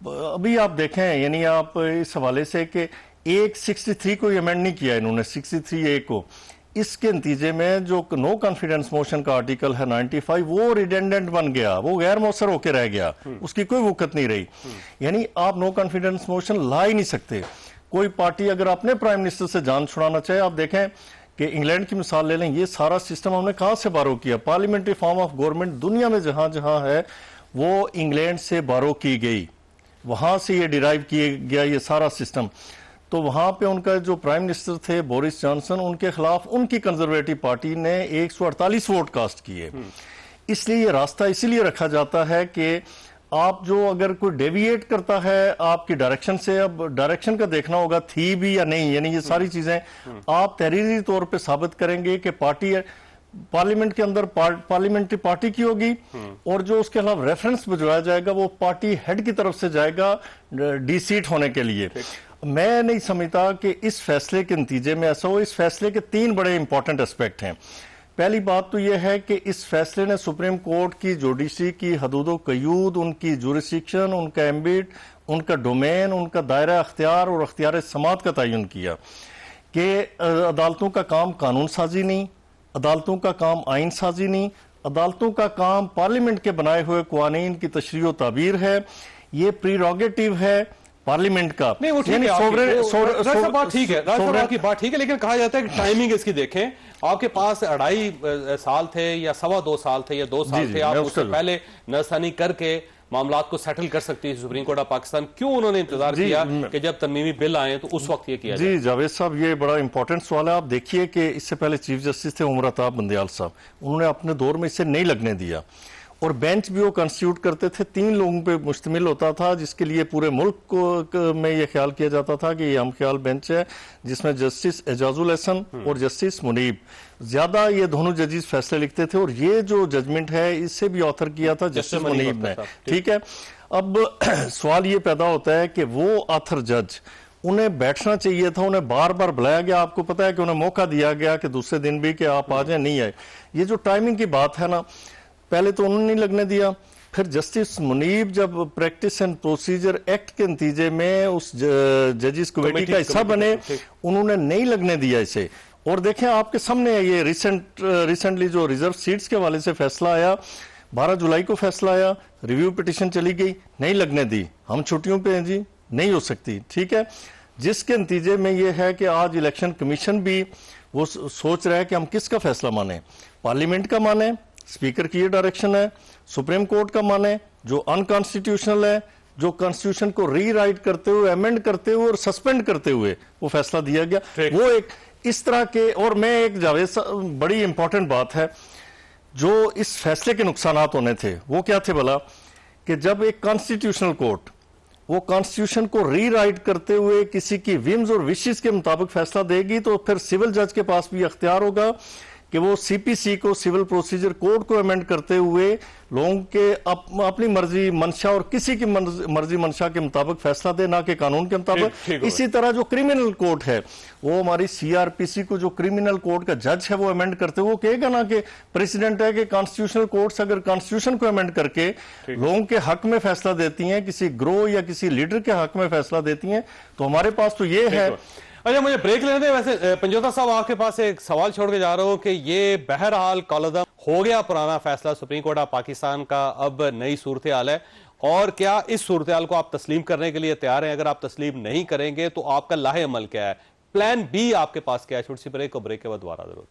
S8: अभी आप देखें, यानी आप इस हवाले से कि एक 63 को अमेंड नहीं किया इन्होंने, 63A को, इसके नतीजे में जो नो कॉन्फिडेंस मोशन का आर्टिकल है 95, वो रिडेंडेंट बन गया, वो गैर मौसर होकर रह गया, उसकी कोई वक़्त नहीं रही। यानी आप नो कॉन्फिडेंस मोशन ला ही नहीं सकते। कोई पार्टी अगर अपने प्राइम मिनिस्टर से जान छुड़ाना चाहे, आप देखें कि इंग्लैंड की मिसाल ले लें, ये सारा सिस्टम हमने कहां से बारो किया? पार्लियामेंट्री फॉर्म ऑफ गवर्नमेंट दुनिया में जहां जहां है वो इंग्लैंड से बारो की गई, वहां से ये डिराइव किया गया ये सारा सिस्टम। तो वहां पे उनका जो प्राइम मिनिस्टर थे बोरिस जॉनसन, उनके खिलाफ उनकी कंजर्वेटिव पार्टी ने 148 वोट कास्ट किए। इसलिए ये रास्ता इसीलिए रखा जाता है कि आप जो अगर कोई डेविएट करता है आपकी डायरेक्शन से, अब डायरेक्शन का देखना होगा थी भी या नहीं, यानी ये सारी चीजें आप तहरीरी तौर पे साबित करेंगे कि पार्टी पार्लियामेंट के अंदर पार्लियामेंट्री पार्टी की होगी, और जो उसके खिलाफ रेफरेंस भिजवाया जाएगा वो पार्टी हेड की तरफ से जाएगा डी सीट होने के लिए। मैं नहीं समझता कि इस फैसले के नतीजे में ऐसा हो। इस फैसले के 3 बड़े इंपॉर्टेंट एस्पेक्ट हैं। पहली बात तो यह है कि इस फैसले ने सुप्रीम कोर्ट की जुडिशरी की हदूद क़यूद, उनकी जुरिस्डिक्शन, उनका एम्बिट, उनका डोमेन, उनका दायरा अख्तियार और अख्तियार समात का तयन किया कि अदालतों का काम कानून साजी नहीं, अदालतों का काम आइन साजी नहीं, अदालतों का काम पार्लियामेंट के बनाए हुए कानून की तशरीह और ताबीर है। ये प्रीरोगेटिव है पार्लियामेंट का।
S5: नहीं वो ठीक है, बात ठीक है, आपकी बात ठीक है, लेकिन कहा जाता है कि टाइमिंग इसकी देखें, आपके पास 2.5 साल थे या 2.25 साल थे या 2 साल थे, आप उससे पहले नजरसानी करके मामलात को सेटल कर सकती है सुप्रीम कोर्ट ऑफ पाकिस्तान। क्यों उन्होंने इंतजार किया कि जब तरमीमी बिल आए तो उस वक्त ये किया?
S8: जी जावेद साहब, ये बड़ा इंपॉर्टेंट सवाल है। आप देखिए कि इससे पहले चीफ जस्टिस थे उमर अताब बंदयाल साहब, उन्होंने अपने दौर में इसे नहीं लगने दिया, और बेंच भी वो कंस्टिट्यूट करते थे, 3 लोगों पे मुश्तमिल होता था, जिसके लिए पूरे मुल्क को में ये ख्याल किया जाता था कि ये हम ख्याल बेंच है, जिसमें जस्टिस एजाजुल हसन और जस्टिस मुनीब ज्यादा ये दोनों जजेस फैसले लिखते थे, और ये जो जजमेंट है इससे भी ऑथर किया था जस्टिस मुनीब ने, ठीक है। अब सवाल ये पैदा होता है कि वो ऑथर जज, उन्हें बैठना चाहिए था, उन्हें बार बार बुलाया गया, आपको पता है कि उन्हें मौका दिया गया कि दूसरे दिन भी कि आप आ जाए, नहीं आए। ये जो टाइमिंग की बात है ना, पहले तो उन्होंने नहीं लगने दिया, फिर जस्टिस मुनीब जब प्रैक्टिस एंड प्रोसीजर एक्ट के नतीजे में उस जजेस कमेटी का हिस्सा बने, उन्होंने नहीं लगने दिया इसे। और देखें आपके सामने ये रिसेंटली जो रिजर्व सीट्स के हवाले से फैसला आया, 12 जुलाई को फैसला आया, रिव्यू पिटिशन चली गई, नहीं लगने दी, हम छुट्टियों पे हैं जी, नहीं हो सकती, ठीक है। जिसके नतीजे में ये है कि आज इलेक्शन कमीशन भी वो सोच रहा है कि हम किसका फैसला माने, पार्लियामेंट का माने, स्पीकर की ये डायरेक्शन है, सुप्रीम कोर्ट का माने जो अनकॉन्स्टिट्यूशनल है, जो कॉन्स्टिट्यूशन को रीराइट करते हुए, अमेंड करते हुए और सस्पेंड करते हुए वो फैसला दिया गया, वो एक इस तरह के। और मैं एक जावेद बड़ी इंपॉर्टेंट बात है जो इस फैसले के नुकसानात होने थे, वो क्या थे भला, कि जब एक कॉन्स्टिट्यूशनल कोर्ट वो कॉन्स्टिट्यूशन को रीराइट करते हुए किसी की विम्स और विशेस के मुताबिक फैसला देगी, तो फिर सिविल जज के पास भी अख्तियार होगा कि वो सीपीसी को, सिविल प्रोसीजर कोड को अमेंड करते हुए लोगों के अपनी मर्जी मंशा और किसी की मर्जी मंशा के मुताबिक फैसला दे, ना कि कानून के मुताबिक। इसी तरह जो क्रिमिनल कोर्ट है, वो हमारी सीआरपीसी को जो क्रिमिनल कोर्ट का जज है वो अमेंड करते हुए वो कहेगा ना कि प्रेसिडेंट है कि कॉन्स्टिट्यूशनल कोर्ट्स अगर कॉन्स्टिट्यूशन को अमेंड करके लोगों के हक में फैसला देती हैं, किसी ग्रोह या किसी लीडर के हक में फैसला देती हैं, तो हमारे पास तो ये है।
S5: अच्छा मुझे ब्रेक लेने दें। वैसे पंजोता साहब आपके पास एक सवाल छोड़ के जा रहा हूं कि ये बहरहाल कॉलम हो गया पुराना फैसला सुप्रीम कोर्ट ऑफ पाकिस्तान का, अब नई सूरत हाल है, और क्या इस सूरत हाल को आप तस्लीम करने के लिए तैयार हैं? अगर आप तस्लीम नहीं करेंगे तो आपका लाहे अमल क्या है, प्लान बी आपके पास क्या है? छोटी सी ब्रेक, और ब्रेक के बाद दोबारा जरूरत।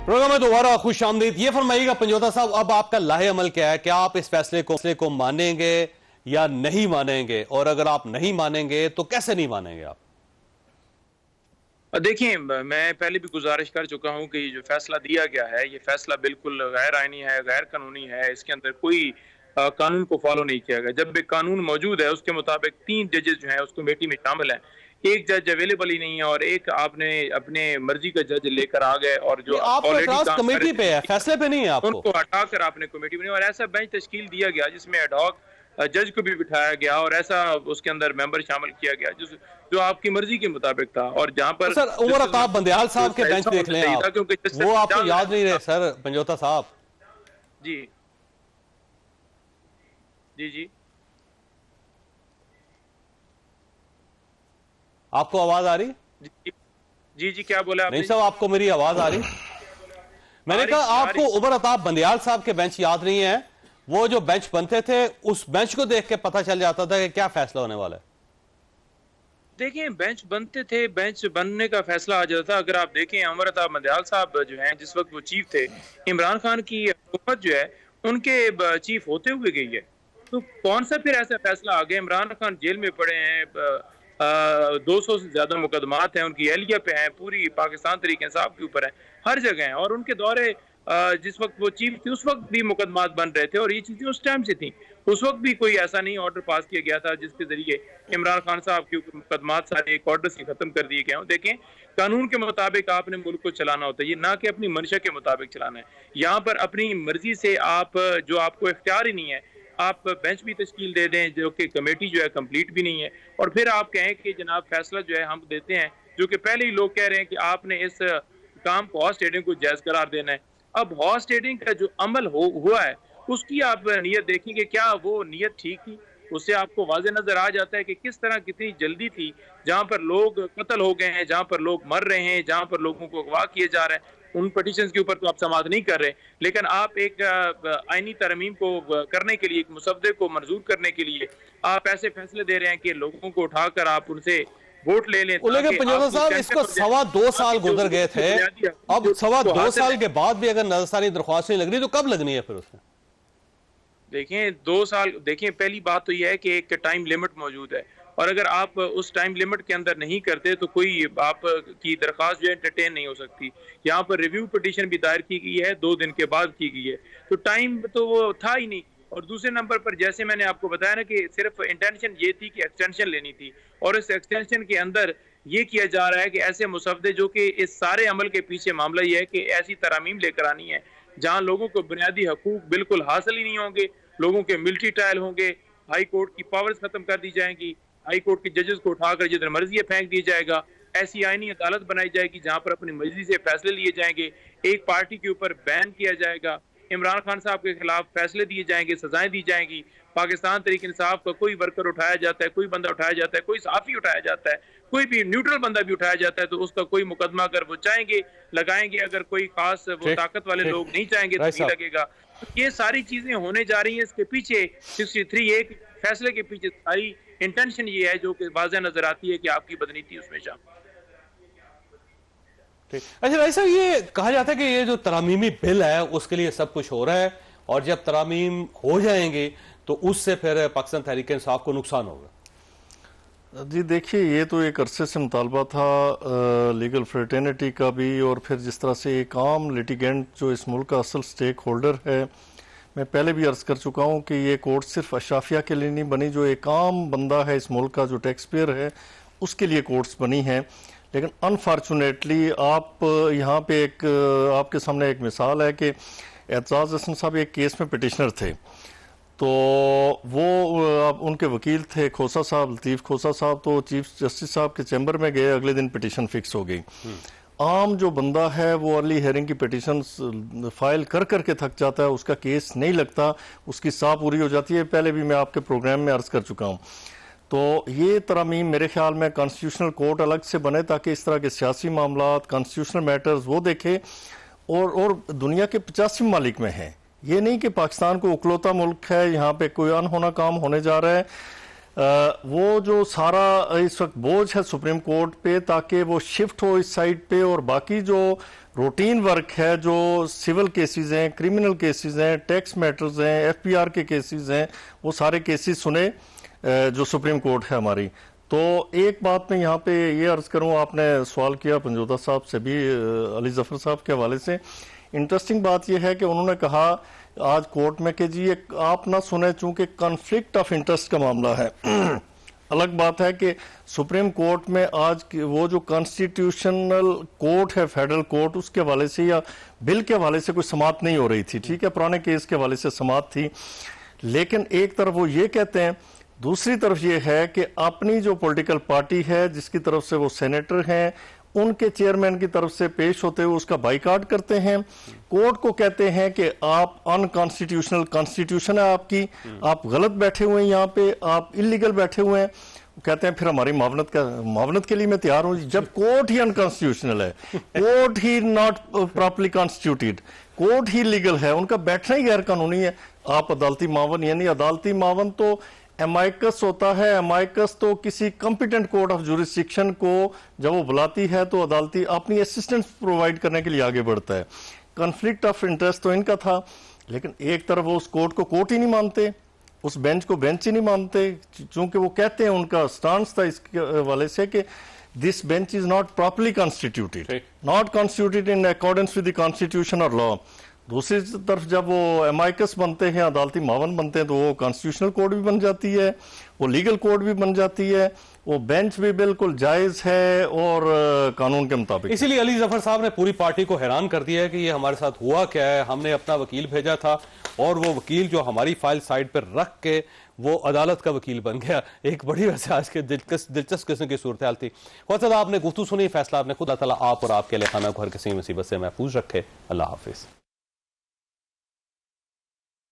S5: प्रोग्राम में दोबारा खुश आमदीद। ये फरमाइएगा पंजोता साहब, अब आपका लाहे अमल क्या है? क्या आप इस फैसले को मानेंगे या नहीं मानेंगे, और अगर आप नहीं मानेंगे तो कैसे नहीं मानेंगे आप?
S7: देखिए, मैं पहले भी गुजारिश कर चुका हूं कि ये जो फैसला दिया गया है, ये फैसला बिल्कुल गैर आईनी है, गैर कानूनी है। इसके अंदर कोई कानून को फॉलो नहीं किया गया। जब एक कानून मौजूद है, उसके मुताबिक 3 जजेस जो हैं उस कमेटी में शामिल हैं। एक जज अवेलेबल ही नहीं है और एक आपने अपने मर्जी का जज लेकर आ गए और जो
S5: ऑलरेडी कमेटी पे है, फैसले पे नहीं है आपको,
S7: उनको हटाकर आपने कमेटी में, और ऐसा बेंच तश्कील दिया गया जिसमें एडहॉक जज को भी बिठाया गया और ऐसा उसके अंदर मेंबर शामिल किया गया जो आपकी मर्जी के मुताबिक था। और जहां पर
S5: सर उमर अताब बंदियाल साहब के बेंच देख लें आप, वो आपको याद नहीं रहे सर पंजोता साहब?
S7: जी जी जी
S5: आपको आवाज आ रही?
S7: जी जी क्या बोला आपने?
S5: नहीं साहब, आपको मेरी आवाज आ रही? मैंने कहा आपको उमर अताब बंदियाल साहब के बेंच याद नहीं है? वो जो बेंच बनते थे, उस बेंच को देख के पता चल जाता था कि क्या फैसला होने वाला है।
S7: देखिए, बेंच बनते थे, बेंच बनने का फैसला आ जाता था। अगर आप देखें, उमर अताब बंदियाल साहब जो हैं, जिस वक्त वो चीफ थे, इमरान खान की हुकूमत जो है उनके चीफ होते हुए गई है, तो कौन सा फिर ऐसा फैसला आ गया? इमरान खान जेल में पड़े हैं, 200 से ज्यादा मुकदमात हैं, उनकी एहलिया पे हैं, पूरी पाकिस्तान तहरीक इंसाफ के ऊपर है, हर जगह है। और उनके दौरे जिस वक्त वो चीफ थे उस वक्त भी मुकदमात बन रहे थे और ये चीजें उस टाइम से थी। उस वक्त भी कोई ऐसा नहीं ऑर्डर पास किया गया था जिसके जरिए इमरान खान साहब के मुकदमात सारे एक ऑर्डर से खत्म कर दिए गए हों। देखें, कानून के मुताबिक आपने मुल्क को चलाना होता है, ये ना कि अपनी मंशा के मुताबिक चलाना है। यहाँ पर अपनी मर्जी से आप, जो आपको इख्तियार ही नहीं है, आप बेंच भी तश्कील दे दें जो कि कमेटी जो है कंप्लीट भी नहीं है, और फिर आप कहें कि जनाब फैसला जो है हम देते हैं, जो कि पहले ही लोग कह रहे हैं कि आपने इस काम को हॉर्स ट्रेडिंग को जायज करार देना है। अब हॉर्स ट्रेडिंग का जो अमल हुआ है उसकी आप नीयत देखेंगे, क्या वो नीयत ठीक थी? उससे आपको वाज़े नजर आ जाता है कि किस तरह कितनी जल्दी थी, जहां पर लोग कत्ल हो गए हैं, जहां पर लोग मर रहे हैं, जहां पर लोगों को अगवा किए जा रहे हैं। उन पिटिशंस के ऊपर तो आप समाअत नहीं कर रहे, लेकिन आप एक आईनी तरमीम को करने के लिए, एक मुसवदे को मंजूर करने के लिए आप ऐसे फैसले दे रहे हैं कि लोगों को उठाकर आप उनसे वोट ले लें।
S5: लेकिन पंजोता साहब, इसको 2.25 साल गुजर गए थे, अब 2.25 साल के बाद भी अगर नजरसानी दरख्वास्त नहीं लग रही तो कब लगनी है फिर उसमें?
S7: देखें, 2 साल, देखें पहली बात तो यह है कि एक टाइम लिमिट मौजूद है, और अगर आप उस टाइम लिमिट के अंदर नहीं करते तो कोई आप की दरख्वास्त जो है एंटरटेन नहीं हो सकती। यहाँ पर रिव्यू पिटीशन भी दायर की गई है, 2 दिन के बाद की गई है, तो टाइम तो वो था ही नहीं। और दूसरे नंबर पर जैसे मैंने आपको बताया ना कि सिर्फ इंटेंशन ये थी कि एक्सटेंशन लेनी थी, और इस एक्सटेंशन के अंदर ये किया जा रहा है कि ऐसे मुसवदे, जो कि इस सारे अमल के पीछे मामला ये है कि ऐसी तरामीम लेकर आनी है जहाँ लोगों को बुनियादी हकूक बिल्कुल हासिल ही नहीं होंगे, लोगों के मिलिट्री ट्रायल होंगे, हाई कोर्ट की पावर्स खत्म कर दी जाएंगी, हाई कोर्ट के जजेस को उठाकर जिधर मर्जी फेंक दिया जाएगा, ऐसी आईनी अदालत बनाई जाएगी जहां पर अपनी मर्जी से फैसले लिए जाएंगे, एक पार्टी के ऊपर बैन किया जाएगा, इमरान खान साहब के खिलाफ फैसले दिए जाएंगे, सजाएं दी जाएंगी। पाकिस्तान तहरीक इंसाफ का कोई वर्कर उठाया जाता है, कोई बंदा उठाया जाता है, कोई सहाफी उठाया जाता है, कोई भी न्यूट्रल बंदा भी उठाया जाता है, तो उसका कोई मुकदमा अगर वो चाहेंगे लगाएंगे, अगर कोई खास वो ताकत वाले लोग नहीं चाहेंगे तो नहीं लगेगा। तो ये सारी चीजें होने जा रही हैं। इसके पीछे 63 एक फैसले के पीछे सारी इंटेंशन ये है जो कि वाज़ेह नजर आती है कि आपकी बदनीति उसमें शामिल।
S5: अच्छा भाई साहब, ये कहा जाता है कि ये जो तरामीमी बिल है उसके लिए सब कुछ हो रहा है, और जब तरामीम हो जाएंगे तो उससे फिर पाकिस्तान तहरीक इंसाफ को नुकसान होगा।
S8: जी देखिए, ये तो एक अरसे से मुतालबा था लीगल फ्रेटर्निटी का भी, और फिर जिस तरह से एक आम लिटिगेंट जो इस मुल्क का असल स्टेक होल्डर है, मैं पहले भी अर्ज कर चुका हूँ कि ये कोर्ट सिर्फ अशराफिया के लिए नहीं बनी, जो एक आम बंदा है इस मुल्क का, जो टैक्स पेयर है, उसके लिए कोर्ट्स बनी हैं। लेकिन अनफॉर्चुनेटली आप यहाँ पे एक आपके सामने एक मिसाल है कि एतजाज़ हसन साहब एक केस में पिटिशनर थे, तो वो उनके वकील थे खोसा साहब, लतीफ़ खोसा साहब, तो चीफ जस्टिस साहब के चैम्बर में गए, अगले दिन पिटिशन फिक्स हो गई। आम जो बंदा है वो अर्ली हेयरिंग की पिटिशन फाइल कर करके थक जाता है, उसका केस नहीं लगता, उसकी साह पूरी हो जाती है, पहले भी मैं आपके प्रोग्राम में अर्ज कर चुका हूँ। तो ये तरामीम मेरे ख्याल में कॉन्स्टिट्यूशनल कोर्ट अलग से बने ताकि इस तरह के सियासी मामला, कॉन्स्टिट्यूशनल मैटर्स वो देखे, और दुनिया के 85 ममालिक में है, ये नहीं कि पाकिस्तान को उकलौता मुल्क है यहाँ पे कोई अनहोना काम होने जा रहा है। वो जो सारा इस वक्त बोझ है सुप्रीम कोर्ट पे, ताकि वो शिफ्ट हो इस साइड पे, और बाकी जो रूटीन वर्क है, जो सिविल केसेस हैं, क्रिमिनल केसेस हैं, टैक्स मैटर्स हैं, FPR के केसेस हैं, वो सारे केसेस सुने जो सुप्रीम कोर्ट है हमारी, तो एक बात मैं यहाँ पे ये अर्ज करूँ, आपने सवाल किया पंजोदा साहब से भी, अली जफर साहब के हवाले से। इंटरेस्टिंग बात यह है कि उन्होंने कहा आज कोर्ट में कि जी ये आप ना सुने चूंकि कॉन्फ्लिक्ट ऑफ इंटरेस्ट का मामला है। अलग बात है कि सुप्रीम कोर्ट में आज वो जो कॉन्स्टिट्यूशनल कोर्ट है, फेडरल कोर्ट, उसके हवाले से या बिल के हवाले से कोई समाअत नहीं हो रही थी। ठीक है, पुराने केस के हवाले से समाअत थी, लेकिन एक तरफ वो ये कहते हैं, दूसरी तरफ ये है कि अपनी जो पॉलिटिकल पार्टी है जिसकी तरफ से वो सेनेटर हैं, उनके चेयरमैन की तरफ से पेश होते हुए उसका बाइकाट करते हैं। कोर्ट को कहते हैं कि आप अनकॉन्स्टिट्यूशनल, कॉन्स्टिट्यूशन है आपकी, आप गलत बैठे हुए हैं यहाँ पे, आप इलीगल बैठे हुए हैं। कहते हैं फिर हमारी मावनत के लिए मैं तैयार हूं। जब कोर्ट ही अनकॉन्स्टिट्यूशनल है, court he not properly constituted, court he legal है, उनका बैठना ही गैर कानूनी है, आप अदालती मावन, यानी अदालती मावन तो एमाइकस होता है। एमाइकस तो किसी कॉम्पिटेंट कोर्ट ऑफ जुरिस्डिक्शन को जब वो बुलाती है तो अदालती अपनी असिस्टेंस प्रोवाइड करने के लिए आगे बढ़ता है। कॉन्फ्लिक्ट ऑफ इंटरेस्ट तो इनका था, लेकिन एक तरफ वो उस कोर्ट को कोर्ट ही नहीं मानते, उस बेंच को बेंच ही नहीं मानते, चूंकि वो कहते हैं, उनका स्टांस था इसके वाले से कि this bench is not properly constituted, not constituted in accordance with the constitution और लॉ। दूसरी तरफ जब वो एमाइकस बनते हैं, अदालती मावन बनते हैं, तो वो कॉन्स्टिट्यूशनल कोर्ट भी बन जाती है, वो लीगल कोर्ट भी बन जाती है, वो बेंच भी बिल्कुल जायज है और कानून के मुताबिक।
S5: इसीलिए अली जफर साहब ने पूरी पार्टी को हैरान कर दिया है कि ये हमारे साथ हुआ क्या है। हमने अपना वकील भेजा था और वो वकील जो हमारी फाइल साइड पर रख के वो अदालत का वकील बन गया। एक बड़ी वैसे आज के दिलचस्प किस्म की सूरत हाल थी। बहुत ज़्यादा आपने गुफ्तगू सुनी, फैसला आपने खुद। अल्लाह ताला आप और आपके खाना को हर किसी मुसीबत से महफूज रखे। अल्लाह हाफिज।